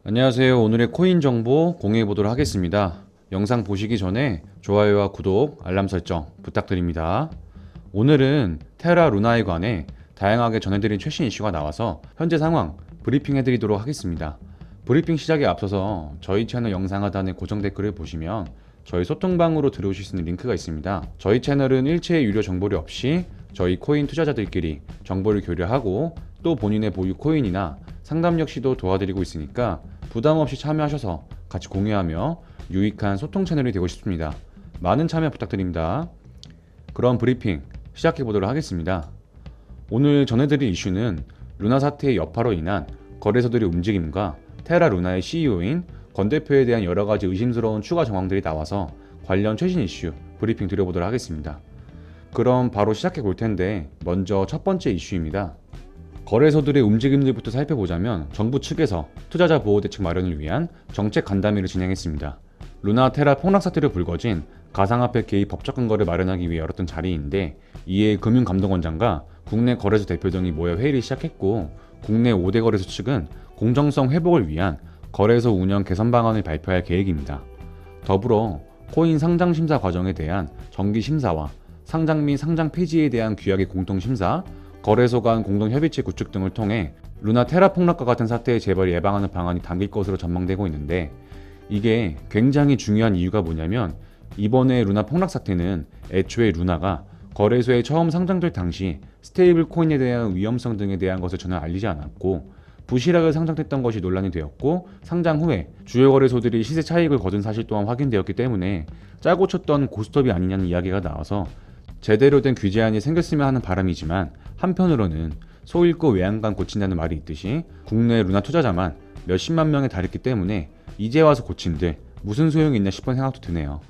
안녕하세요. 오늘의 코인 정보 공유해 보도록 하겠습니다. 영상 보시기 전에 좋아요와 구독, 알람 설정 부탁드립니다. 오늘은 테라 루나에 관해 다양하게 전해드린 최신 이슈가 나와서 현재 상황 브리핑 해드리도록 하겠습니다. 브리핑 시작에 앞서서 저희 채널 영상 하단의 고정 댓글을 보시면 저희 소통방으로 들어오실 수 있는 링크가 있습니다. 저희 채널은 일체의 유료 정보료 없이 저희 코인 투자자들끼리 정보를 교류하고 또 본인의 보유 코인이나 상담 역시도 도와드리고 있으니까 부담 없이 참여하셔서 같이 공유하며 유익한 소통 채널이 되고 싶습니다. 많은 참여 부탁드립니다. 그럼 브리핑 시작해 보도록 하겠습니다. 오늘 전해드릴 이슈는 루나 사태의 여파로 인한 거래소들의 움직임과 테라 루나의 CEO인 권 대표에 대한 여러 가지 의심스러운 추가 정황들이 나와서 관련 최신 이슈 브리핑 드려보도록 하겠습니다. 그럼 바로 시작해 볼 텐데 먼저 첫 번째 이슈입니다. 거래소들의 움직임들부터 살펴보자면 정부 측에서 투자자 보호 대책 마련을 위한 정책 간담회를 진행했습니다. 루나 테라 폭락 사태로 불거진 가상화폐 개입 법적 근거를 마련하기 위해 열었던 자리인데 이에 금융감독원장과 국내 거래소 대표 등이 모여 회의를 시작했고 국내 5대 거래소 측은 공정성 회복을 위한 거래소 운영 개선 방안을 발표할 계획입니다. 더불어 코인 상장 심사 과정에 대한 정기 심사와 상장 및 상장 폐지에 대한 규약의 공통 심사, 거래소 간 공동협의체 구축 등을 통해 루나 테라 폭락과 같은 사태의 재발을 예방하는 방안이 담길 것으로 전망되고 있는데 이게 굉장히 중요한 이유가 뭐냐면 이번에 루나 폭락 사태는 애초에 루나가 거래소에 처음 상장될 당시 스테이블 코인에 대한 위험성 등에 대한 것을 전혀 알리지 않았고 부실하게 상장됐던 것이 논란이 되었고 상장 후에 주요 거래소들이 시세 차익을 거둔 사실 또한 확인되었기 때문에 짜고 쳤던 고스톱이 아니냐는 이야기가 나와서 제대로 된 규제안이 생겼으면 하는 바람이지만 한편으로는 소 잃고 외양간 고친다는 말이 있듯이 국내 루나 투자자만 몇십만 명에 달했기 때문에 이제 와서 고친들 무슨 소용이 있나 싶은 생각도 드네요.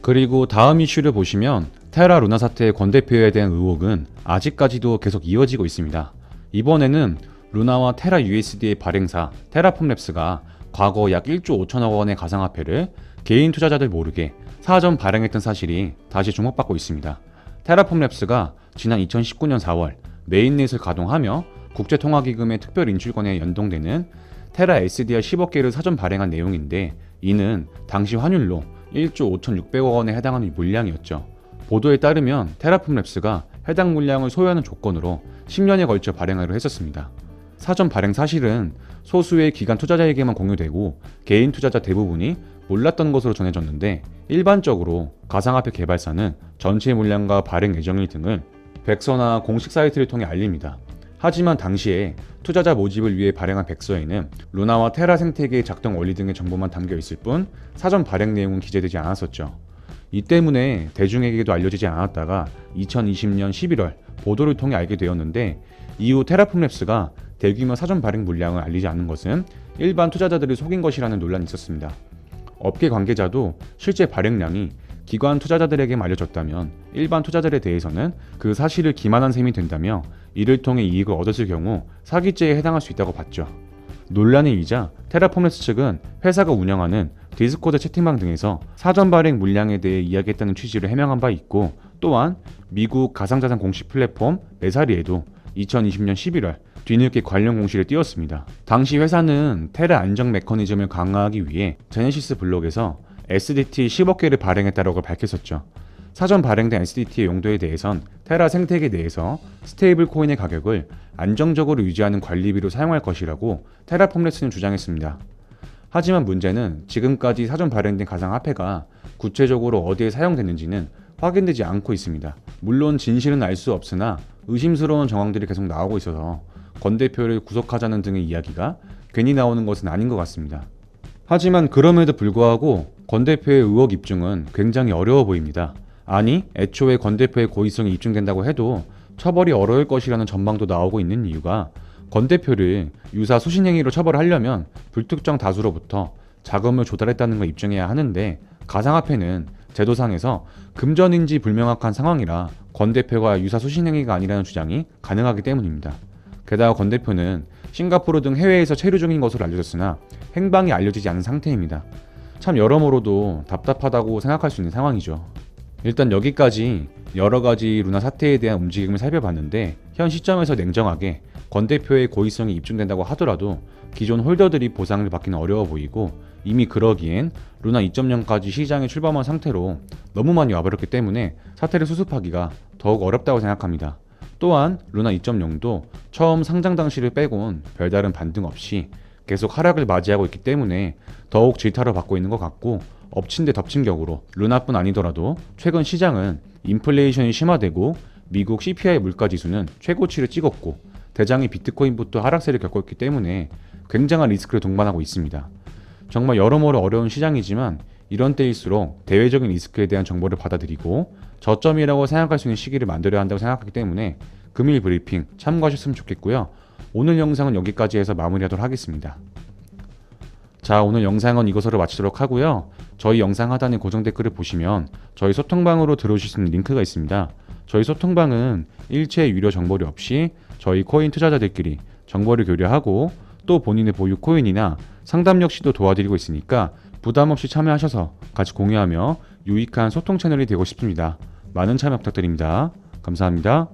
그리고 다음 이슈를 보시면 테라 루나 사태의 권 대표에 대한 의혹은 아직까지도 계속 이어지고 있습니다. 이번에는 루나와 테라 USD의 발행사 테라폼랩스가 과거 약 1조 5천억 원의 가상화폐를 개인 투자자들 모르게 사전 발행했던 사실이 다시 주목받고 있습니다. 테라폼랩스가 지난 2019년 4월 메인넷을 가동하며 국제통화기금의 특별 인출권에 연동되는 테라 SDR 10억 개를 사전 발행한 내용인데 이는 당시 환율로 1조 5,600억 원에 해당하는 물량이었죠. 보도에 따르면 테라폼랩스가 해당 물량을 소유하는 조건으로 10년에 걸쳐 발행하기로 했었습니다. 사전 발행 사실은 소수의 기관 투자자에게만 공유되고 개인 투자자 대부분이 몰랐던 것으로 전해졌는데 일반적으로 가상화폐 개발사는 전체 물량과 발행 예정일 등을 백서나 공식 사이트를 통해 알립니다. 하지만 당시에 투자자 모집을 위해 발행한 백서에는 루나와 테라 생태계의 작동 원리 등의 정보만 담겨 있을 뿐 사전 발행 내용은 기재되지 않았었죠. 이 때문에 대중에게도 알려지지 않았다가 2020년 11월 보도를 통해 알게 되었는데 이후 테라폼랩스가 대규모 사전 발행 물량을 알리지 않는 것은 일반 투자자들을 속인 것이라는 논란이 있었습니다. 업계 관계자도 실제 발행량이 기관 투자자들에게 알려졌다면 일반 투자자들에 대해서는 그 사실을 기만한 셈이 된다며 이를 통해 이익을 얻었을 경우 사기죄에 해당할 수 있다고 봤죠. 논란이 일자 테라폼랩스 측은 회사가 운영하는 디스코드 채팅방 등에서 사전 발행 물량에 대해 이야기했다는 취지로 해명한 바 있고 또한 미국 가상자산 공식 플랫폼 메사리에도 2020년 11월 뒤늦게 관련 공시를 띄웠습니다. 당시 회사는 테라 안정 메커니즘을 강화하기 위해 제네시스 블록에서 SDT 10억 개를 발행했다고 밝혔었죠. 사전 발행된 SDT의 용도에 대해선 테라 생태계 내에서 스테이블 코인의 가격을 안정적으로 유지하는 관리비로 사용할 것이라고 테라폼랩스는 주장했습니다. 하지만 문제는 지금까지 사전 발행된 가상화폐가 구체적으로 어디에 사용됐는지는 확인되지 않고 있습니다. 물론 진실은 알 수 없으나 의심스러운 정황들이 계속 나오고 있어서 권 대표를 구속하자는 등의 이야기가 괜히 나오는 것은 아닌 것 같습니다. 하지만 그럼에도 불구하고 권 대표의 의혹 입증은 굉장히 어려워 보입니다. 아니, 애초에 권 대표의 고의성이 입증된다고 해도 처벌이 어려울 것이라는 전망도 나오고 있는 이유가 권 대표를 유사 수신행위로 처벌하려면 불특정 다수로부터 자금을 조달했다는 걸 입증해야 하는데 가상화폐는 제도상에서 금전인지 불명확한 상황이라 권 대표가 유사 수신행위가 아니라는 주장이 가능하기 때문입니다. 게다가 권 대표는 싱가포르 등 해외에서 체류 중인 것으로 알려졌으나 행방이 알려지지 않은 상태입니다. 참 여러모로도 답답하다고 생각할 수 있는 상황이죠. 일단 여기까지 여러가지 루나 사태에 대한 움직임을 살펴봤는데 현 시점에서 냉정하게 권 대표의 고의성이 입증된다고 하더라도 기존 홀더들이 보상을 받기는 어려워 보이고, 이미 그러기엔 루나 2.0까지 시장에 출범한 상태로 너무 많이 와버렸기 때문에 사태를 수습하기가 더욱 어렵다고 생각합니다. 또한 루나 2.0도 처음 상장 당시를 빼곤 별다른 반등 없이 계속 하락을 맞이하고 있기 때문에 더욱 질타를 받고 있는 것 같고, 엎친 데 덮친 격으로 루나뿐 아니더라도 최근 시장은 인플레이션이 심화되고 미국 CPI 물가지수는 최고치를 찍었고 대장이 비트코인부터 하락세를 겪고 있기 때문에 굉장한 리스크를 동반하고 있습니다. 정말 여러모로 어려운 시장이지만 이런 때일수록 대외적인 리스크에 대한 정보를 받아들이고 저점이라고 생각할 수 있는 시기를 만들어야 한다고 생각하기 때문에 금일 브리핑 참고하셨으면 좋겠고요. 오늘 영상은 여기까지 해서 마무리하도록 하겠습니다. 자, 오늘 영상은 이것으로 마치도록 하고요. 저희 영상 하단의 고정 댓글을 보시면 저희 소통방으로 들어오실 수 있는 링크가 있습니다. 저희 소통방은 일체 유료 정보료 없이 저희 코인 투자자들끼리 정보를 교류하고 또 본인의 보유 코인이나 상담 역시도 도와드리고 있으니까 부담 없이 참여하셔서 같이 공유하며 유익한 소통 채널이 되고 싶습니다. 많은 참여 부탁드립니다. 감사합니다.